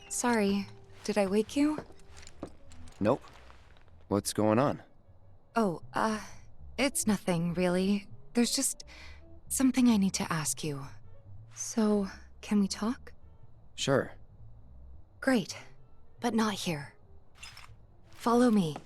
Sorry, did I wake you? Nope. What's going on? Oh, it's nothing, really. There's just something I need to ask you. So, can we talk? Sure. Great, but not here. Follow me.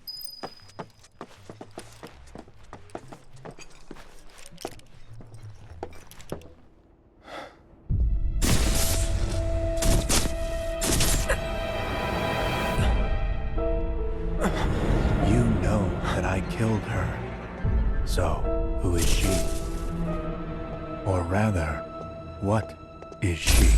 You know that I killed her. So, who is she? Or rather, what is she?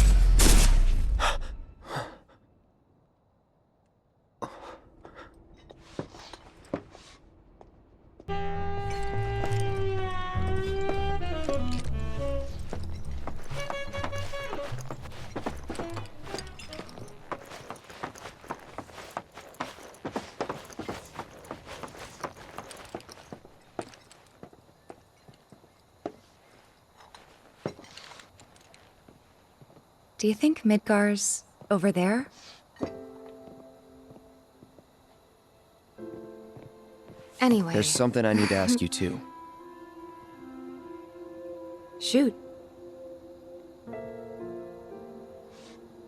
Do you think Midgar's over there? Anyway. There's something I need to ask you too. Shoot.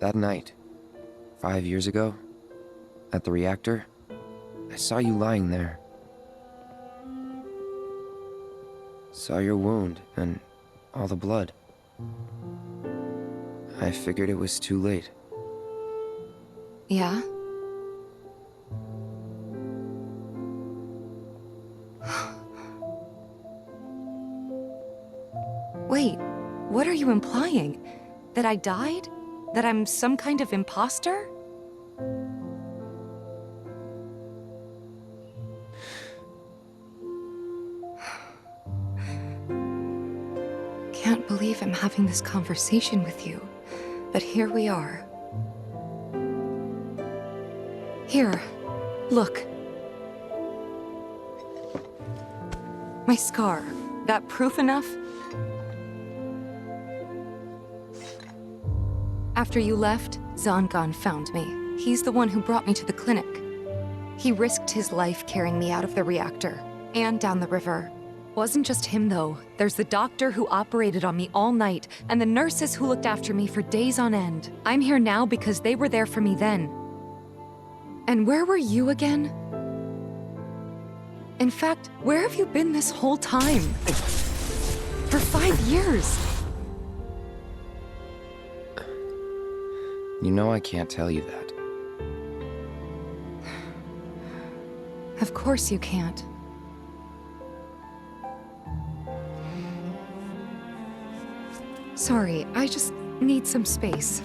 That night, 5 years ago, at the reactor, I saw you lying there. Saw your wound and all the blood. I figured it was too late. Yeah? Wait, what are you implying? That I died? That I'm some kind of imposter? Can't believe I'm having this conversation with you, but here we are. Here, look. My scar. That proof enough? After you left, Zangan found me. He's the one who brought me to the clinic. He risked his life carrying me out of the reactor, and down the river. Wasn't just him, though. There's the doctor who operated on me all night, and the nurses who looked after me for days on end. I'm here now because they were there for me then. And where were you again? In fact, where have you been this whole time? For 5 years! You know I can't tell you that. Of course you can't. Sorry, I just need some space.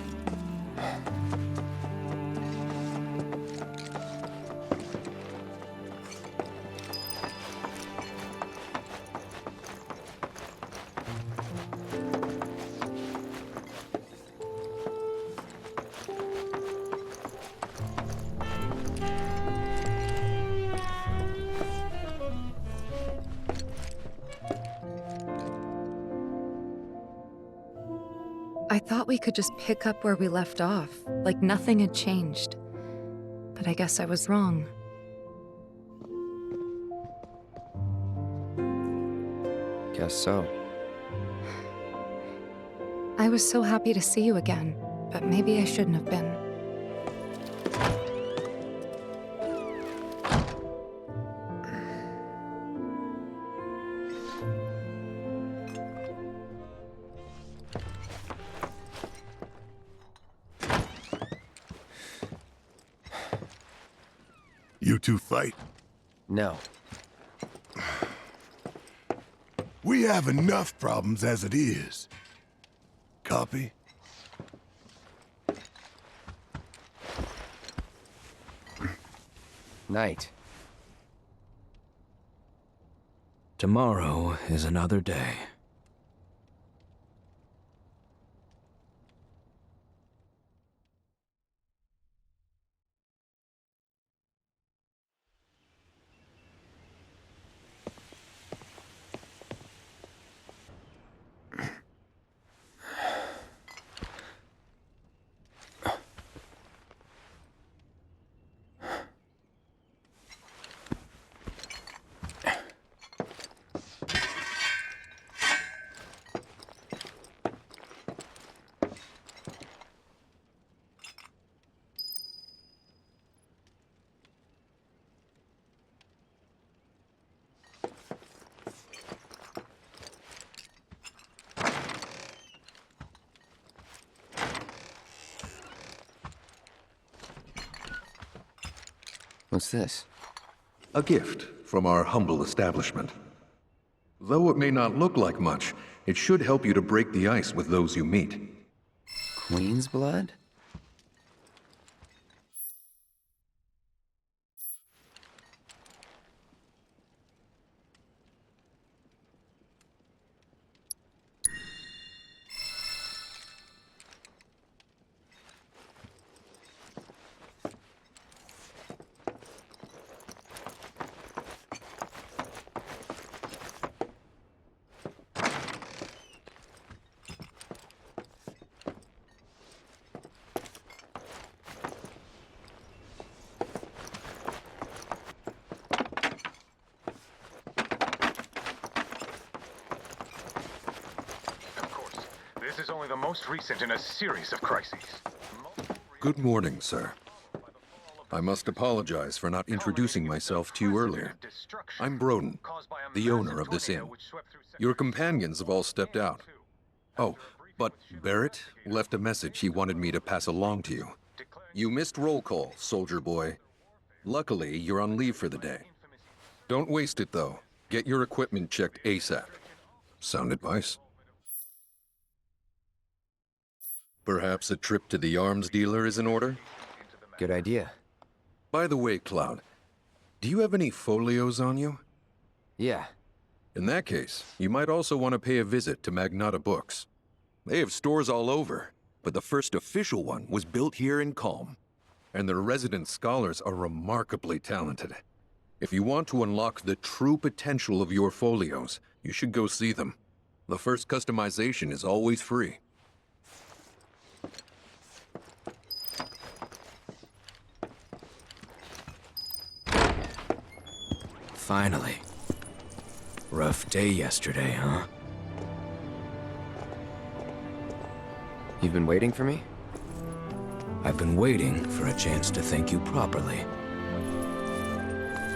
I thought we could just pick up where we left off, like nothing had changed. But I guess I was wrong. Guess so. I was so happy to see you again, but maybe I shouldn't have been. You two fight. No. We have enough problems as it is. Copy? Night. Tomorrow is another day. What's this? A gift from our humble establishment. Though it may not look like much, it should help you to break the ice with those you meet. Queen's blood? This is only the most recent in a series of crises. Good morning, sir. I must apologize for not introducing myself to you earlier. I'm Broden, the owner of this inn. Your companions have all stepped out. Oh, but Barrett left a message he wanted me to pass along to you. You missed roll call, soldier boy. Luckily, you're on leave for the day. Don't waste it, though. Get your equipment checked ASAP. Sound advice? Perhaps a trip to the arms dealer is in order? Good idea. By the way, Cloud, do you have any folios on you? Yeah. In that case, you might also want to pay a visit to Magnata Books. They have stores all over, but the first official one was built here in Calm. And their resident scholars are remarkably talented. If you want to unlock the true potential of your folios, you should go see them. The first customization is always free. Finally. Rough day yesterday, huh? You've been waiting for me? I've been waiting for a chance to thank you properly.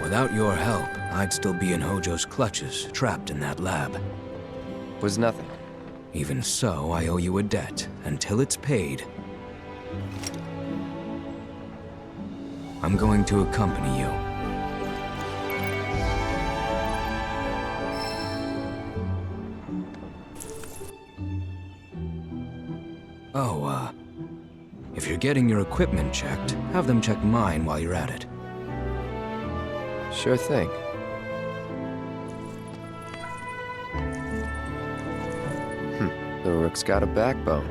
Without your help, I'd still be in Hojo's clutches, trapped in that lab. Was nothing. Even so, I owe you a debt. Until it's paid, I'm going to accompany you. Oh, if you're getting your equipment checked, have them check mine while you're at it. Sure thing. The Rook's got a backbone.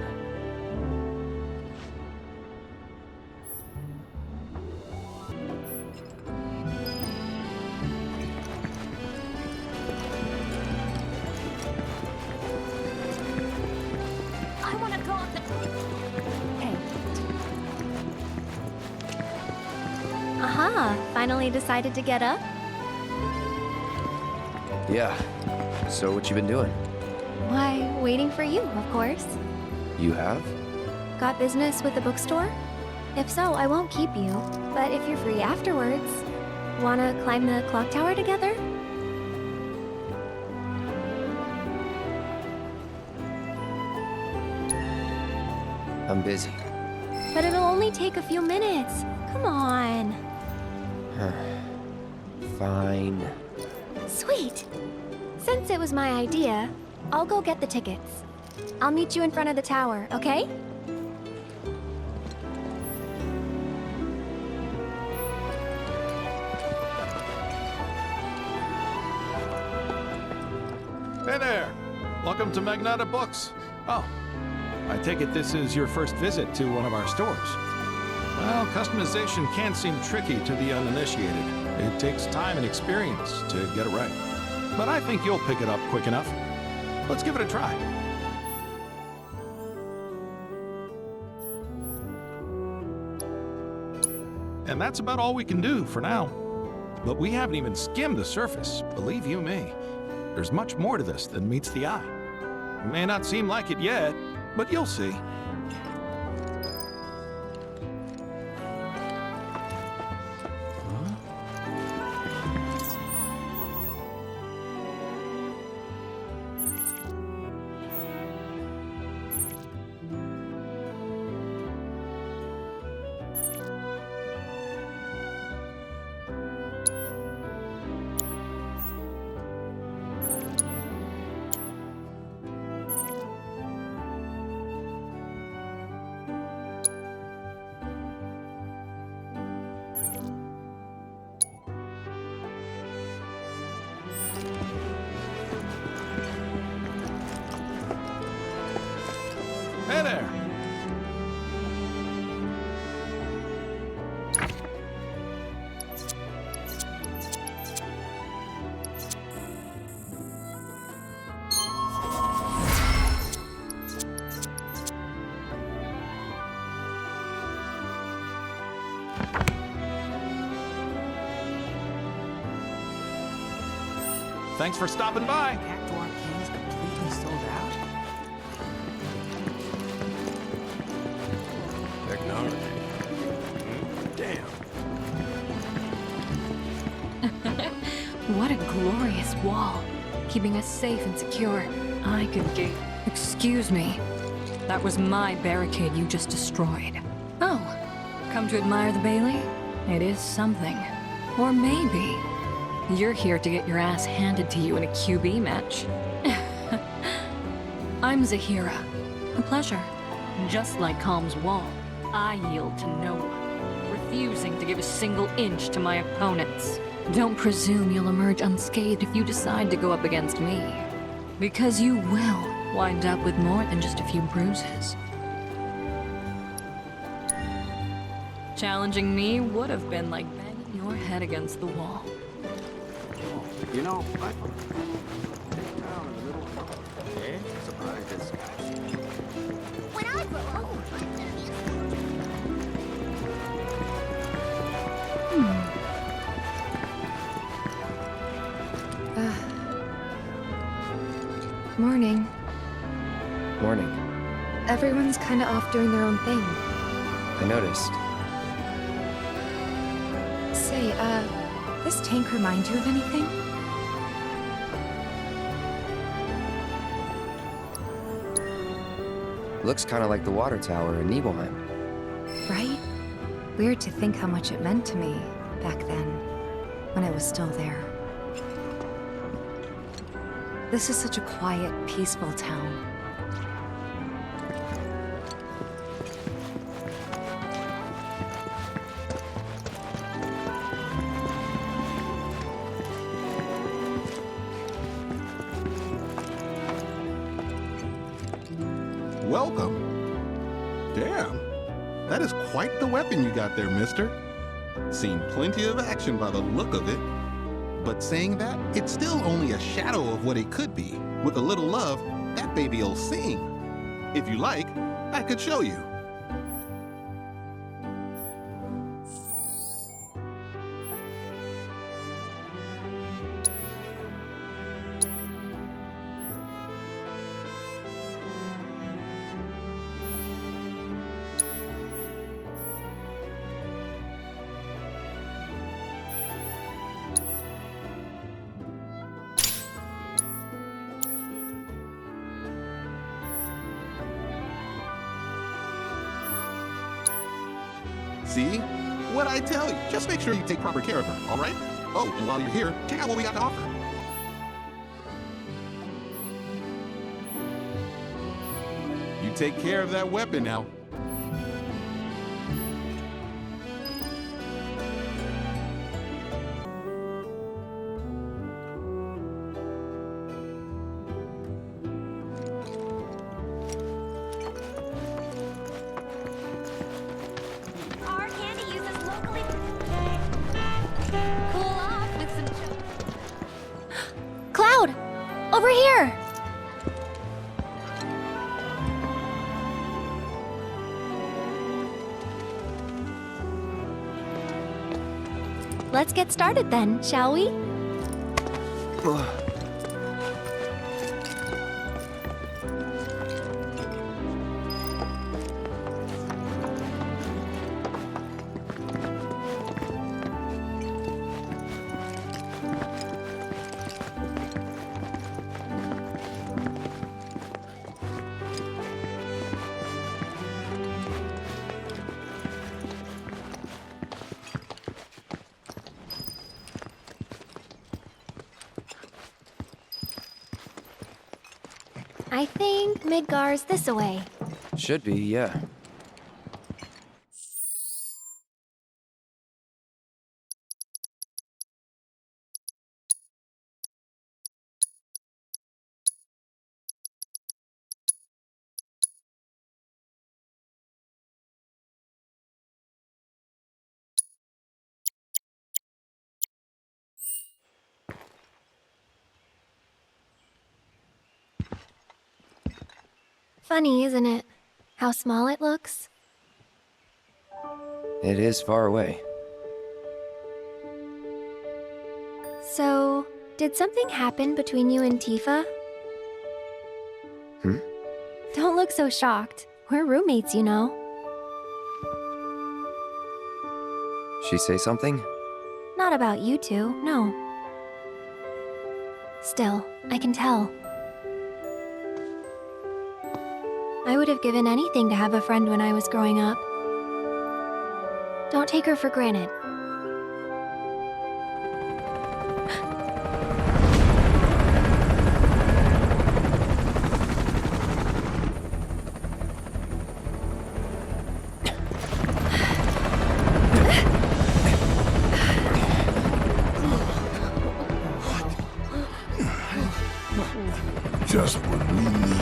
I want to go on the... Hey. Aha! Finally decided to get up? Yeah. So what you been doing? Why, waiting for you, of course. You have? Got business with the bookstore? If so, I won't keep you. But if you're free afterwards, wanna climb the clock tower together? I'm busy. But it'll only take a few minutes. Come on. Fine. Sweet. Since it was my idea, I'll go get the tickets. I'll meet you in front of the tower, okay? Hey there! Welcome to Magnata Books. Oh, I take it this is your first visit to one of our stores. Well, customization can seem tricky to the uninitiated. It takes time and experience to get it right. But I think you'll pick it up quick enough. Let's give it a try. And that's about all we can do for now. But we haven't even skimmed the surface, believe you me. There's much more to this than meets the eye. It may not seem like it yet, but you'll see. Hey there! Thanks for stopping by. Cactuar King's completely sold out? Technology. Damn. What a glorious wall, keeping us safe and secure. I could gate. Excuse me. That was my barricade you just destroyed. Oh, come to admire the Bailey? It is something. Or maybe you're here to get your ass handed to you in a QB match. I'm Zahira. A pleasure. Just like Calm's wall, I yield to no one, refusing to give a single inch to my opponents. Don't presume you'll emerge unscathed if you decide to go up against me. Because you will wind up with more than just a few bruises. Challenging me would have been like banging your head against the wall. You know, I down in the middle of eh? Surprised it's When I grow up, Morning. Morning. Everyone's kinda off doing their own thing. I noticed. Say, this tank remind you of anything? Looks kind of like the water tower in Nibelheim. Right? Weird to think how much it meant to me back then, when I was still there. This is such a quiet, peaceful town. Welcome. Damn, that is quite the weapon you got there, mister. Seen plenty of action by the look of it. But saying that, it's still only a shadow of what it could be. With a little love, that baby'll sing. If you like, I could show you. See? What'd I tell you? Just make sure you take proper care of her, all right? Oh, and while you're here, check out what we got to offer. You take care of that weapon now. our candy uses locally. Cool off with some. Cloud! Over here! Let's get started then, shall we? I think Midgar's this away. Should be, yeah. Funny, isn't it? How small it looks? It is far away. So, did something happen between you and Tifa? Hmm? Don't look so shocked. We're roommates, you know. She say something? Not about you two, no. Still, I can tell. I would have given anything to have a friend when I was growing up. Don't take her for granted. Just what we need.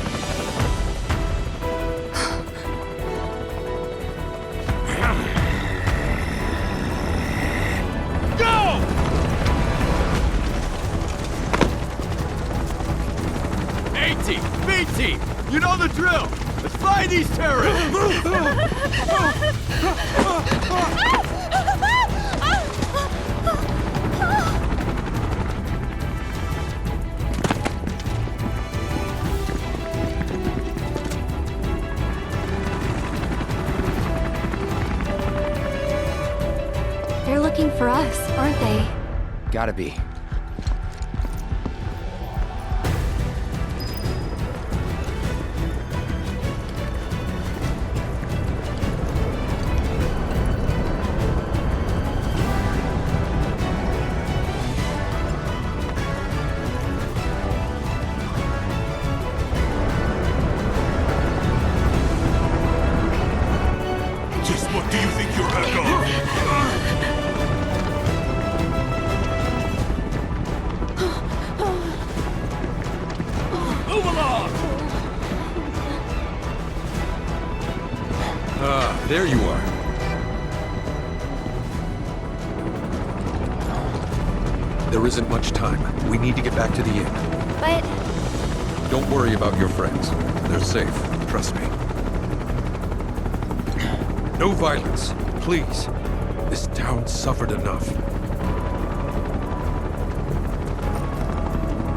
B-Team! You know the drill! Let's find these terrorists! They're looking for us, aren't they? Gotta be. Just what do you think you're heck of? Move along! Ah, there you are. There isn't much time. We need to get back to the inn. But Don't worry about your friends. They're safe. Trust me. No violence, please. This town suffered enough.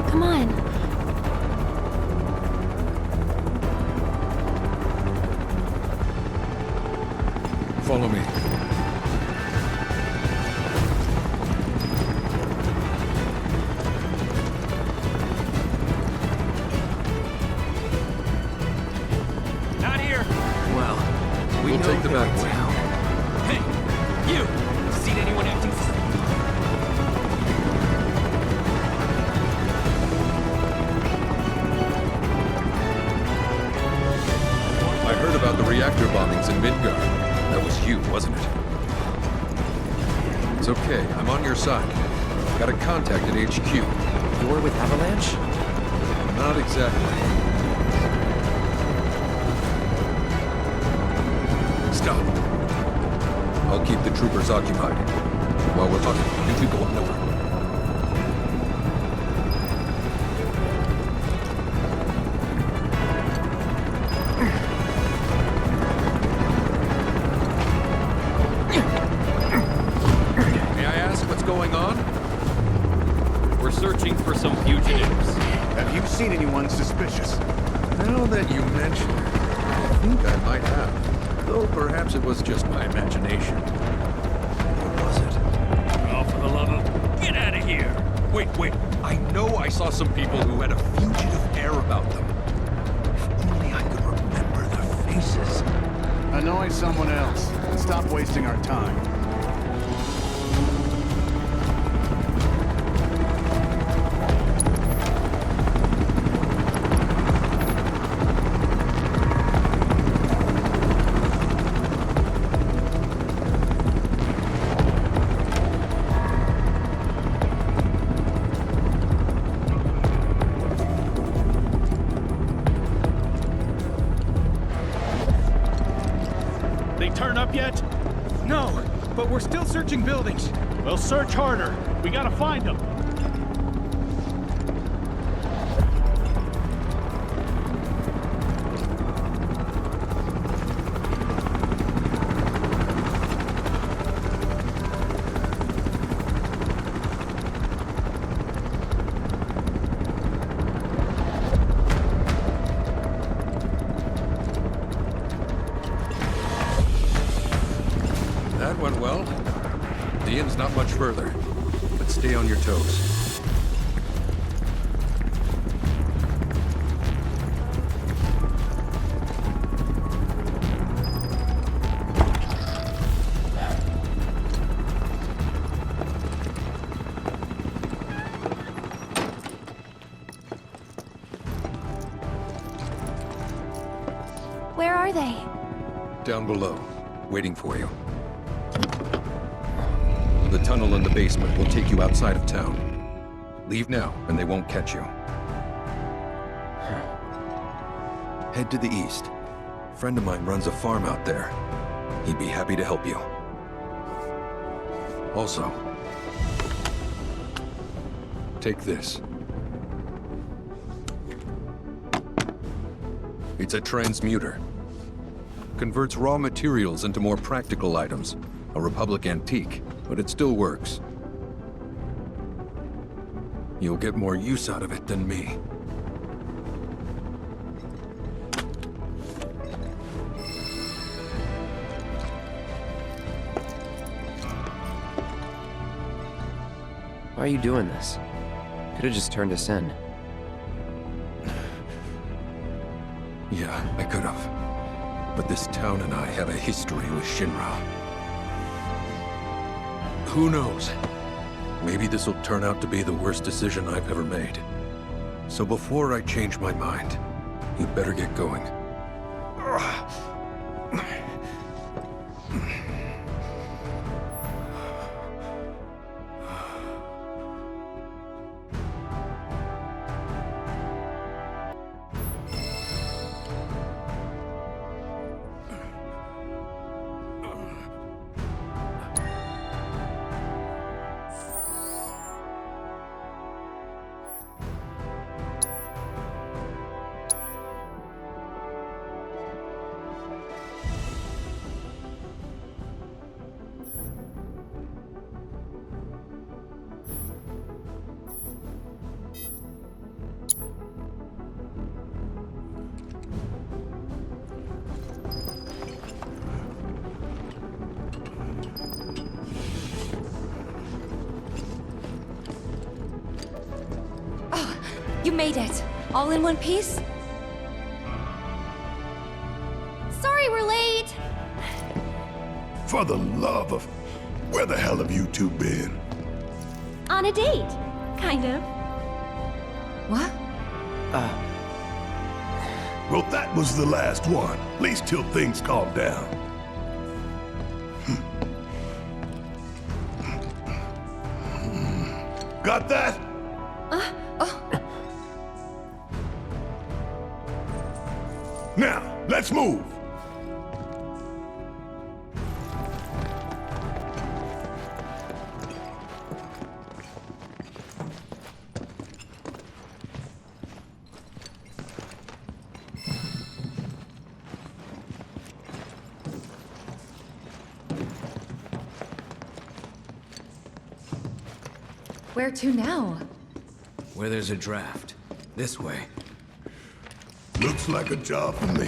come on. Follow me. Not here! Well, we'll take the back way. Hey, you! Seen anyone acting I heard about the reactor bombings in Midgard. That was you, wasn't it? It's okay, I'm on your side. Got a contact at HQ. You're with Avalanche? Not exactly. Stop. I'll keep the troopers occupied. While we're talking, you two go up over. May I ask what's going on? We're searching for some fugitives. Have you seen anyone suspicious? Now that you mention it, I think I might have. Though perhaps it was just my imagination. Or was it? Oh, for the love of... Get out of here! Wait. I know I saw some people who had a fugitive air about them. If only I could remember their faces. Annoy someone else. Stop wasting our time. They turn up yet? No, but we're still searching buildings. We'll search harder. We gotta find them. Well, the inn's not much further, but stay on your toes. Where are they? Down below, waiting for you. The tunnel in the basement will take you outside of town. Leave now, and they won't catch you. Head to the east. A friend of mine runs a farm out there. He'd be happy to help you. Also, take this. It's a transmuter. Converts raw materials into more practical items. A Republic antique, but it still works. You'll get more use out of it than me. Why are you doing this? Could have just turned us in. Yeah, I could have. But this town and I have a history with Shinra. Who knows? Maybe this'll turn out to be the worst decision I've ever made. So before I change my mind, you'd better get going. You made it! All in one piece? Sorry we're late! For the love of... Where the hell have you two been? On a date. Kind of. What? Well, that was the last one. At least till things calm down. Got that? Now, let's move! Where to now? Where there's a draft. This way. Looks like a job for me.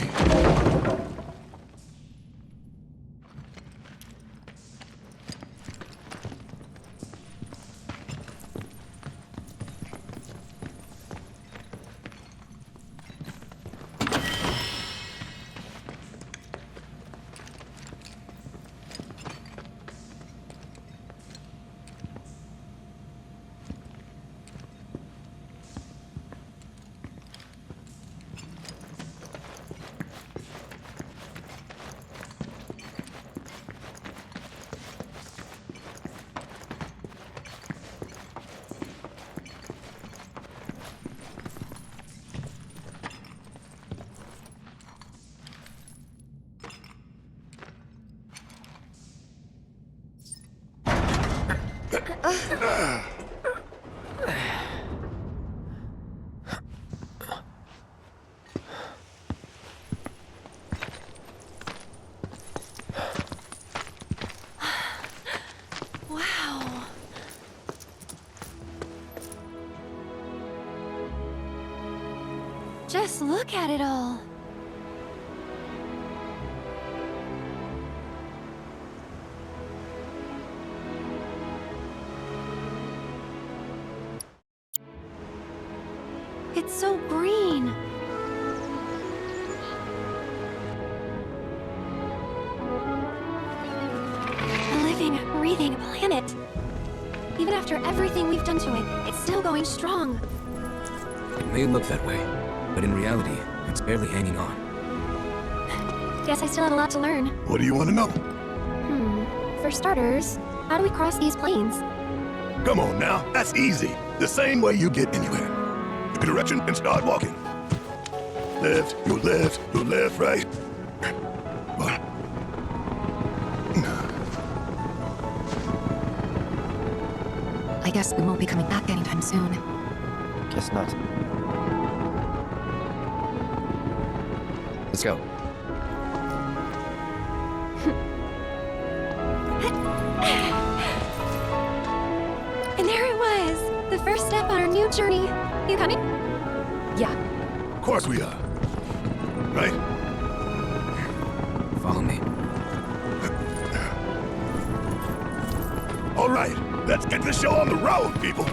Wow. Just look at it all. breathing a planet. Even after everything we've done to it, it's still going strong. It may look that way, but in reality, it's barely hanging on. Guess I still have a lot to learn. What do you want to know? For starters, how do we cross these plains? Come on now, that's easy. The same way you get anywhere. Pick a direction and start walking. Left, go left, right. I guess we won't be coming back anytime soon. Guess not. Let's go. And there it was! The first step on our new journey. You coming? Yeah. Of course we are. Right? Follow me. All right, let's get this show on the road, people.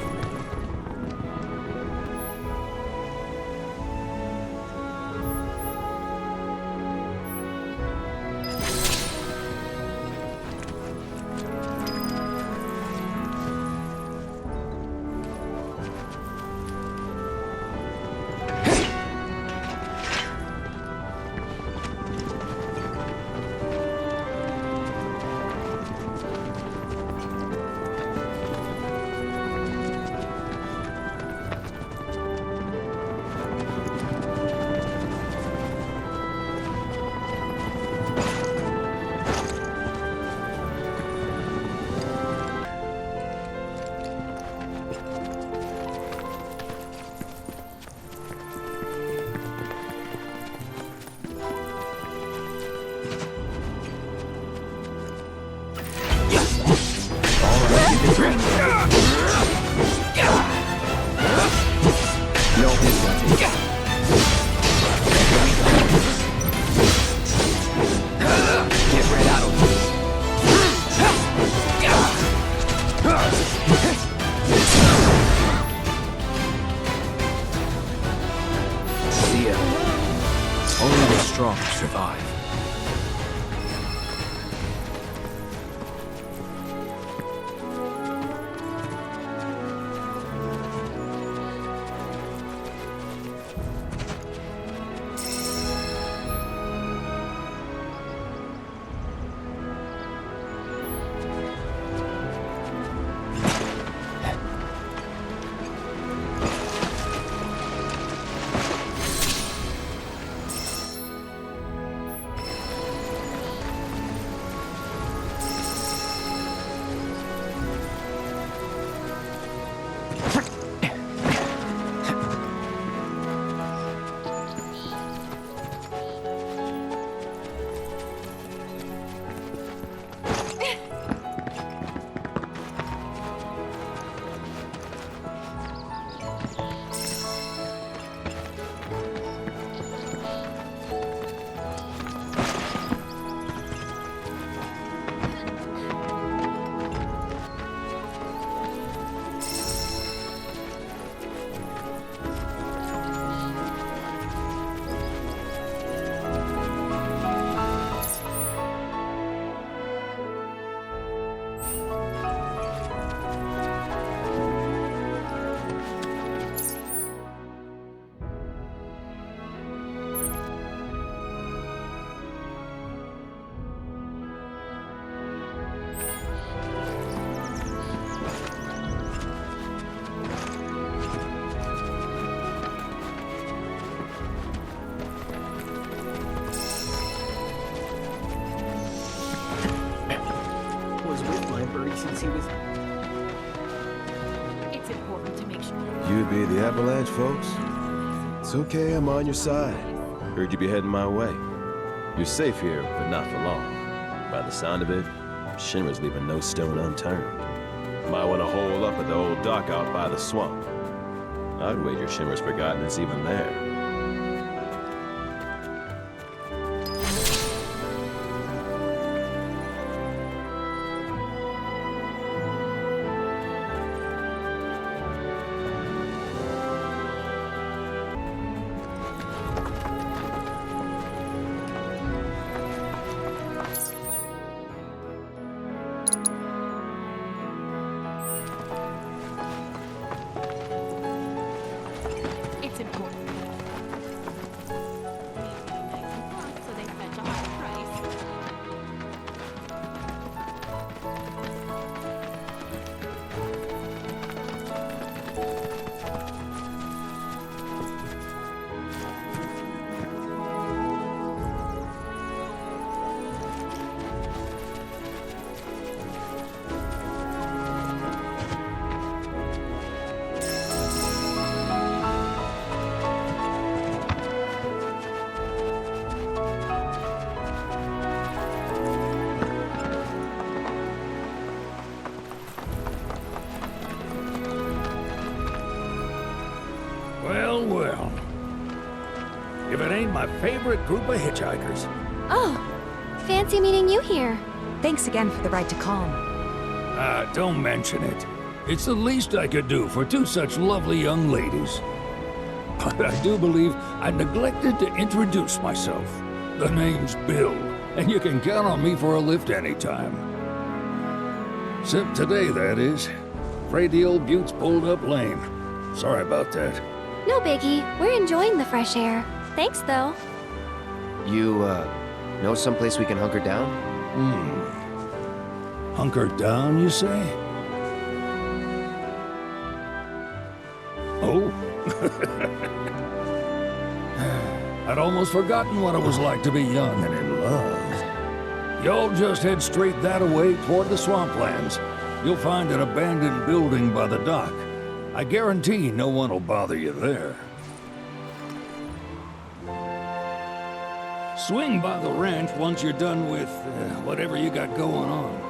Only the strong survive. Since he was... It's important to make sure... You'd be the Avalanche, folks? It's okay, I'm on your side. Heard you'd be heading my way. You're safe here, but not for long. By the sound of it, Shinra's leaving no stone unturned. Might want to hole up at the old dock out by the swamp. I'd wager Shinra's forgotten it's even there. my favorite group of hitchhikers. Oh, fancy meeting you here. Thanks again for the ride to Calm. Don't mention it. It's the least I could do for two such lovely young ladies. But I do believe I neglected to introduce myself. The name's Bill, and you can count on me for a lift anytime. Except today, that is. Afraid the old Butte's pulled up lame. Sorry about that. No biggie. We're enjoying the fresh air. Thanks, though. You, know someplace we can hunker down? Hunker down, you say? Oh. I'd almost forgotten what it was like to be young and in love. Y'all just head straight that away toward the swamplands. You'll find an abandoned building by the dock. I guarantee no one will bother you there. Swing by the ranch once you're done with whatever you got going on.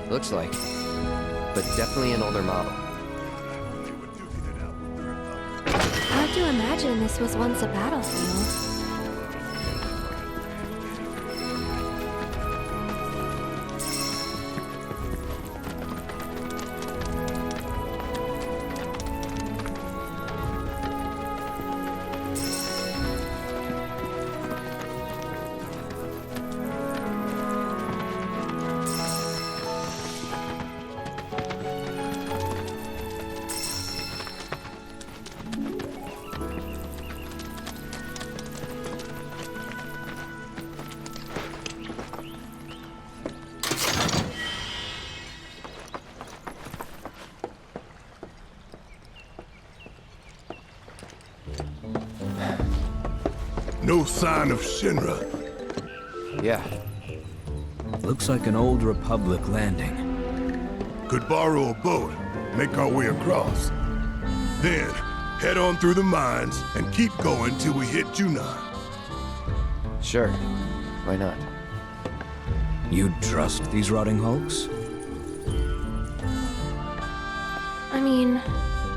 Looks like. But definitely an older model. Hard to imagine this was once a battlefield. No sign of Shinra. Yeah. Looks like an old Republic landing. Could borrow a boat, make our way across. Then, head on through the mines and keep going till we hit Junon. Sure. Why not? You trust these rotting hulks? I mean,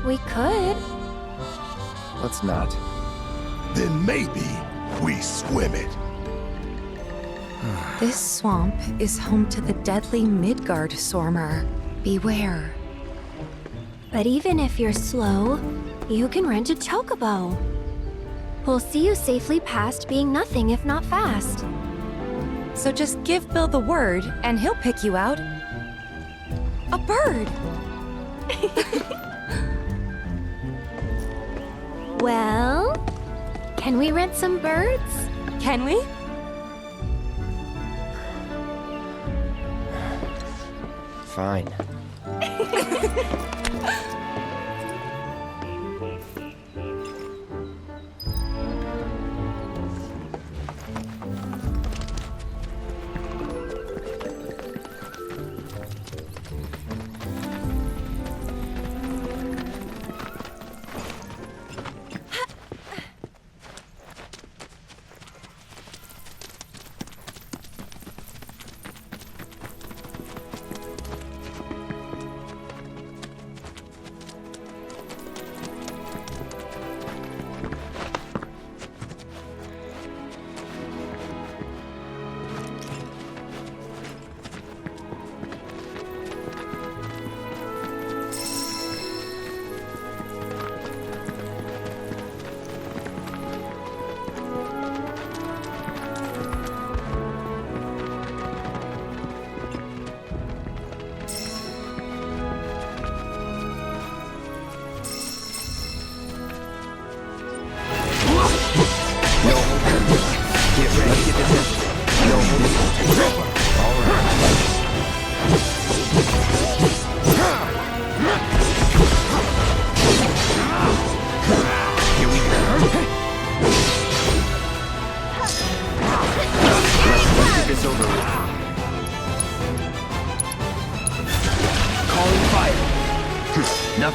we could. Let's not. Then maybe we swim it. This swamp is home to the deadly Midgard Swarmer. Beware. But even if you're slow, you can rent a chocobo. We'll see you safely past being nothing if not fast. So just give Bill the word, and he'll pick you out. A bird! Well, can we rent some birds? Can we? Fine.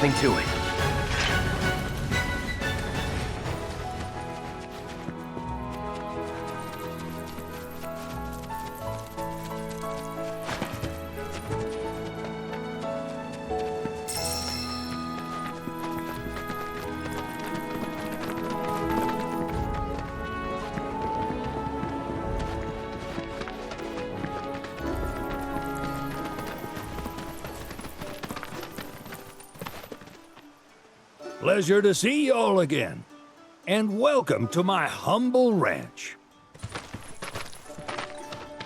nothing to it. Pleasure to see y'all again. And welcome to my humble ranch.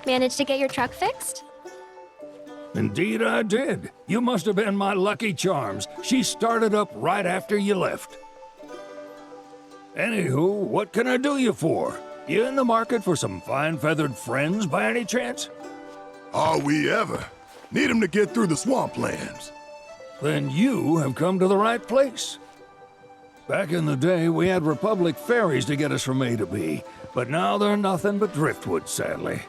Managed to get your truck fixed? Indeed I did. You must have been my lucky charms. She started up right after you left. Anywho, what can I do you for? You in the market for some fine-feathered friends by any chance? Are we ever? Need 'em to get through the swamplands. Then you have come to the right place. Back in the day, we had Republic ferries to get us from A to B, but now they're nothing but driftwood, sadly.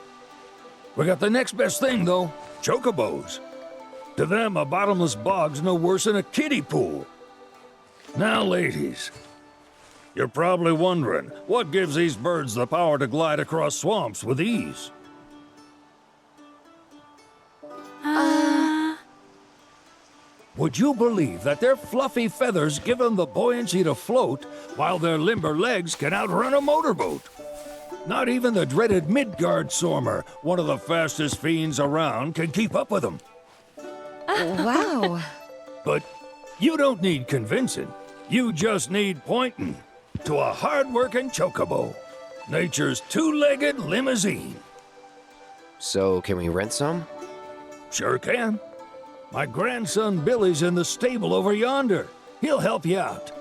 We got the next best thing, though, chocobos. To them, a bottomless bog's no worse than a kiddie pool. Now, ladies, you're probably wondering, what gives these birds the power to glide across swamps with ease? Would you believe that their fluffy feathers give them the buoyancy to float, while their limber legs can outrun a motorboat? Not even the dreaded Midgard Stormer, one of the fastest fiends around, can keep up with them. Wow. But you don't need convincing. You just need pointing to a hard-working chocobo. Nature's two-legged limousine. So, can we rent some? Sure can. My grandson Billy's in the stable over yonder. He'll help you out.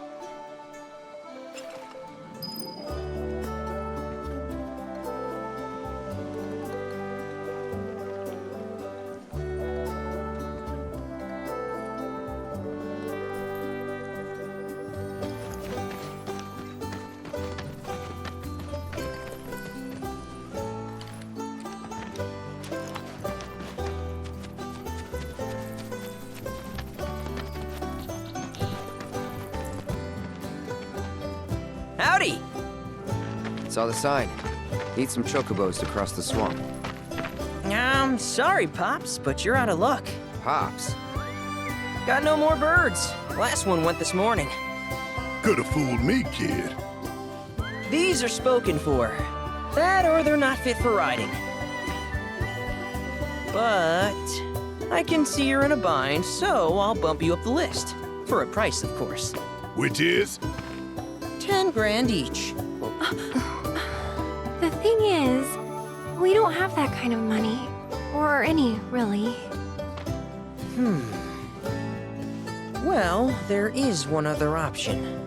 Howdy! Saw the sign. Need some chocobos to cross the swamp. I'm sorry, Pops, but you're out of luck. Pops? Got no more birds. Last one went this morning. Could've fooled me, kid. These are spoken for. That or they're not fit for riding. But I can see you're in a bind, so I'll bump you up the list. For a price, of course. Which is? 10 grand each. The thing is, we don't have that kind of money. Or any, really. Well, there is one other option.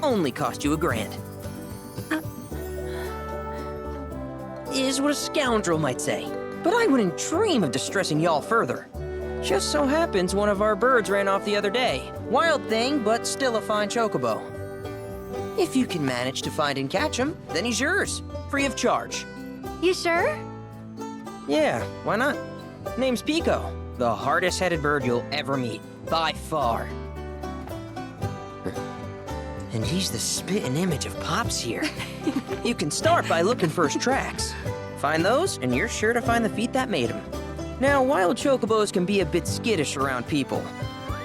Only cost you $1,000. Is what a scoundrel might say. But I wouldn't dream of distressing y'all further. Just so happens one of our birds ran off the other day. Wild thing, but still a fine chocobo. If you can manage to find and catch him, then he's yours. Free of charge. You sure? Yeah, why not? Name's Pico. The hardest-headed bird you'll ever meet. By far. And he's the spitting image of Pops here. You can start by looking for his tracks. Find those, and you're sure to find the feet that made him. Now, wild chocobos can be a bit skittish around people.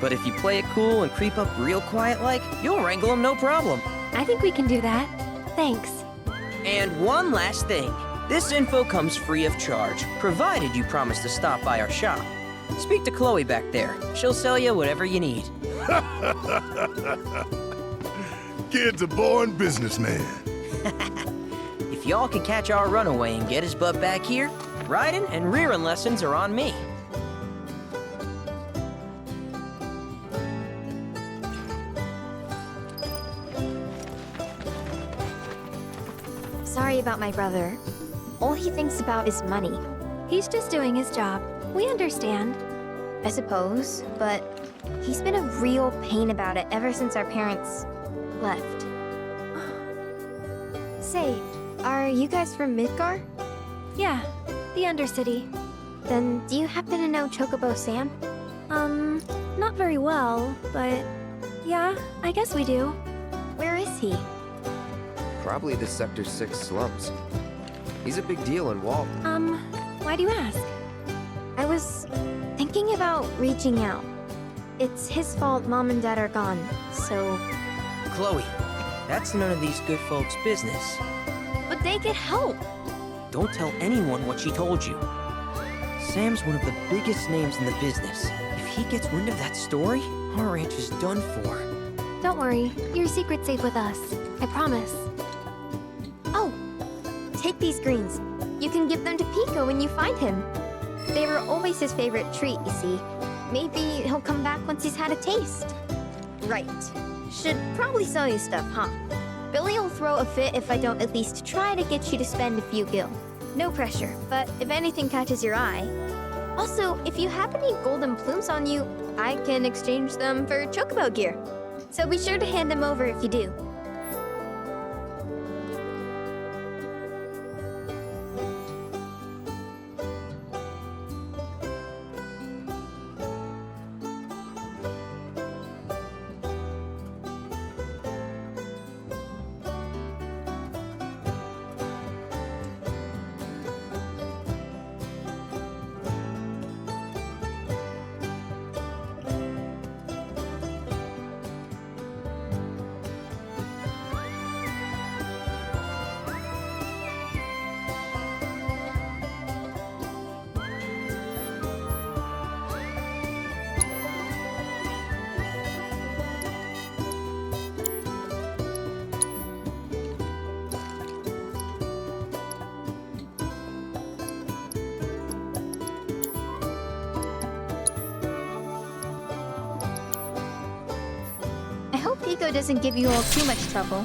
But if you play it cool and creep up real quiet-like, you'll wrangle them no problem. I think we can do that. Thanks. And one last thing. This info comes free of charge, provided you promise to stop by our shop. Speak to Chloe back there. She'll sell you whatever you need. Kid's a born businessman. If y'all can catch our runaway and get his bub back here, riding and rearing lessons are on me. Sorry about my brother. All he thinks about is money. He's just doing his job. We understand. I suppose, but he's been a real pain about it ever since our parents left. Say, are you guys from Midgar? Yeah, the Undercity. Then do you happen to know Chocobo Sam? Not Not very well, but yeah, I guess we do. Where is he? Probably the Sector 6 slums. He's a big deal in Walton. Why do you ask? I was thinking about reaching out. It's his fault Mom and Dad are gone, so... Chloe, that's none of these good folks' business. But they could help. Don't tell anyone what she told you. Sam's one of the biggest names in the business. If he gets wind of that story, our ranch is done for. Don't worry, your secret's safe with us. I promise. Oh, take these greens. You can give them to Pico when you find him. They were always his favorite treat, you see. Maybe he'll come back once he's had a taste. Right. Should probably sell you stuff, huh? Billy will throw a fit if I don't at least try to get you to spend a few gil. No pressure, but if anything catches your eye... Also, if you have any golden plumes on you, I can exchange them for chocobo gear. So be sure to hand them over if you do. Pico doesn't give you all too much trouble.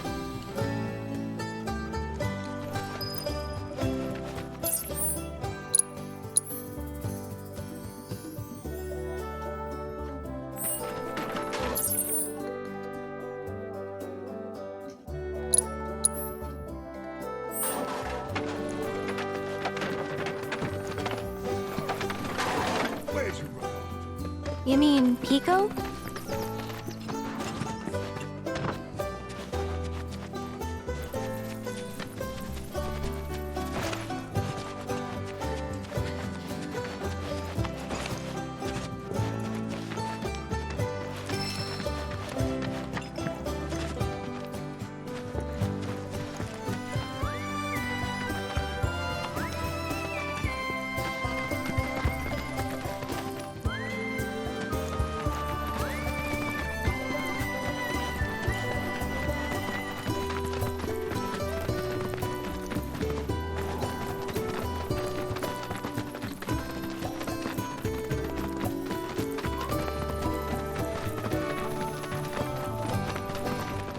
You mean Pico?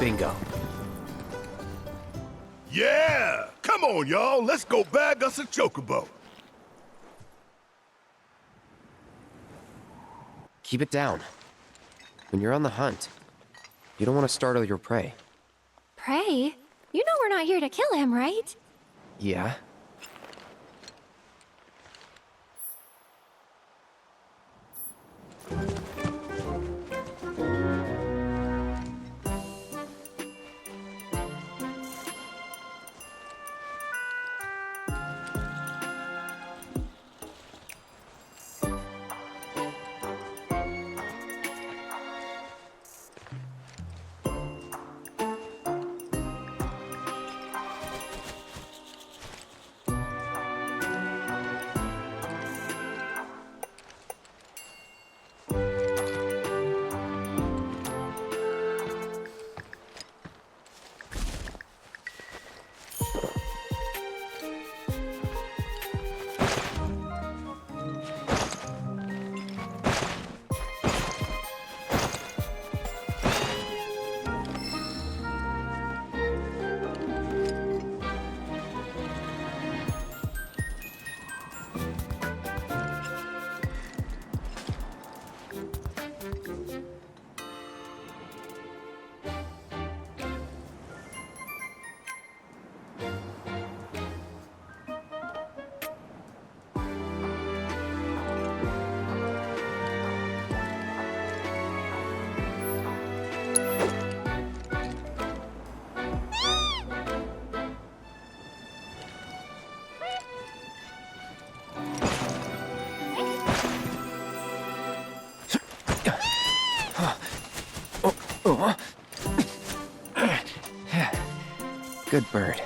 Bingo. Yeah! Come on, y'all. Let's go bag us a chocobo. Keep it down. When you're on the hunt, you don't want to startle your prey. Prey? You know we're not here to kill him, right? Yeah? Good bird.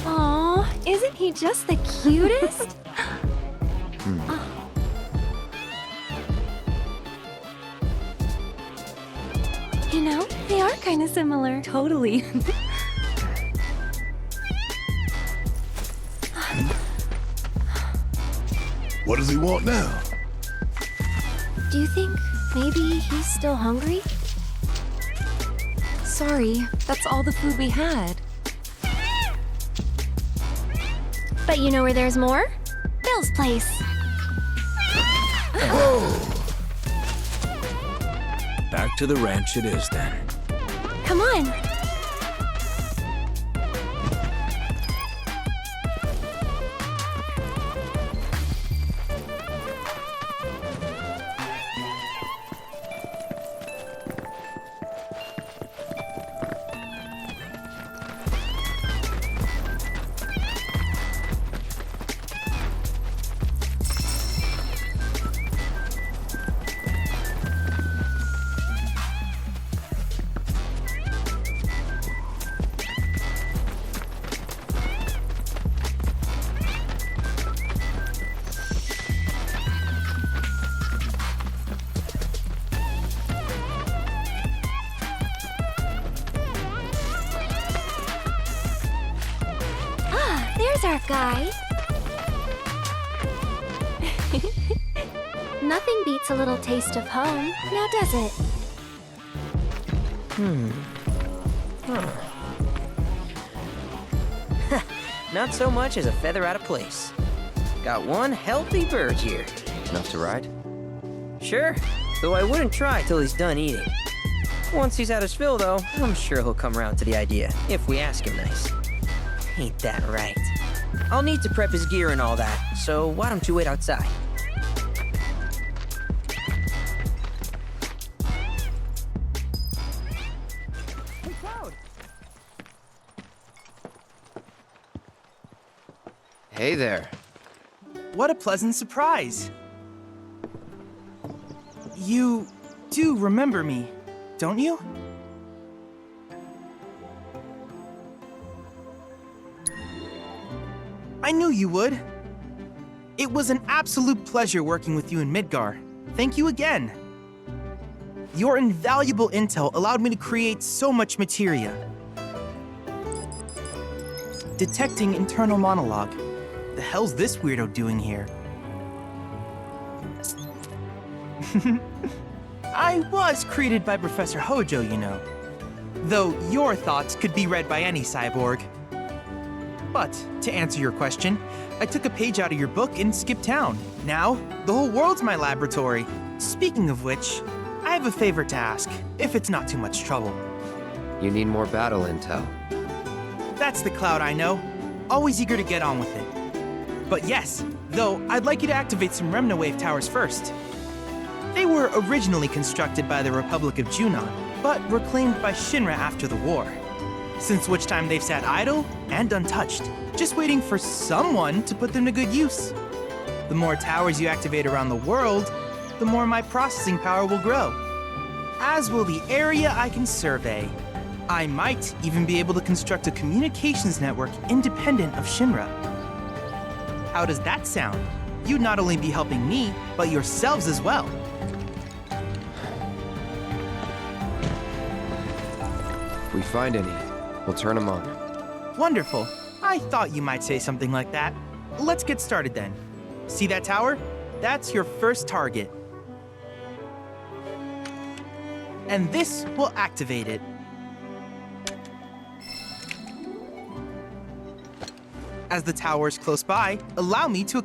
Aw, isn't he just the cutest? You know, they are kind of similar. Totally. What does he want now? Do you think maybe he's still hungry? Sorry, that's all the food we had. But you know where there's more? Bill's place. Back to the ranch it is then. Come on. There's our guy. Nothing beats a little taste of home, now does it? Not so much as a feather out of place. Got one healthy bird here. Enough to ride? Sure, though I wouldn't try till he's done eating. Once he's had his fill, though, I'm sure he'll come around to the idea, if we ask him nice. Ain't that right? I'll need to prep his gear and all that, so why don't you wait outside? Hey there. What a pleasant surprise. You do remember me, don't you? I knew you would. It was an absolute pleasure working with you in Midgar. Thank you again. Your invaluable intel allowed me to create so much materia. Detecting internal monologue. The hell's this weirdo doing here? I was created by Professor Hojo, you know. Though your thoughts could be read by any cyborg. But, to answer your question, I took a page out of your book and skipped town. Now, the whole world's my laboratory. Speaking of which, I have a favor to ask, if it's not too much trouble. You need more battle intel. That's the Cloud I know. Always eager to get on with it. But yes, though, I'd like you to activate some Remna Wave towers first. They were originally constructed by the Republic of Junon, but reclaimed by Shinra after the war. Since which time they've sat idle and untouched, just waiting for someone to put them to good use. The more towers you activate around the world, the more my processing power will grow. As will the area I can survey. I might even be able to construct a communications network independent of Shinra. How does that sound? You'd not only be helping me, but yourselves as well. If we find any, we'll turn them on. Wonderful. I thought you might say something like that. Let's get started then. See that tower? That's your first target. And this will activate it. As the tower is close by, allow me to accompany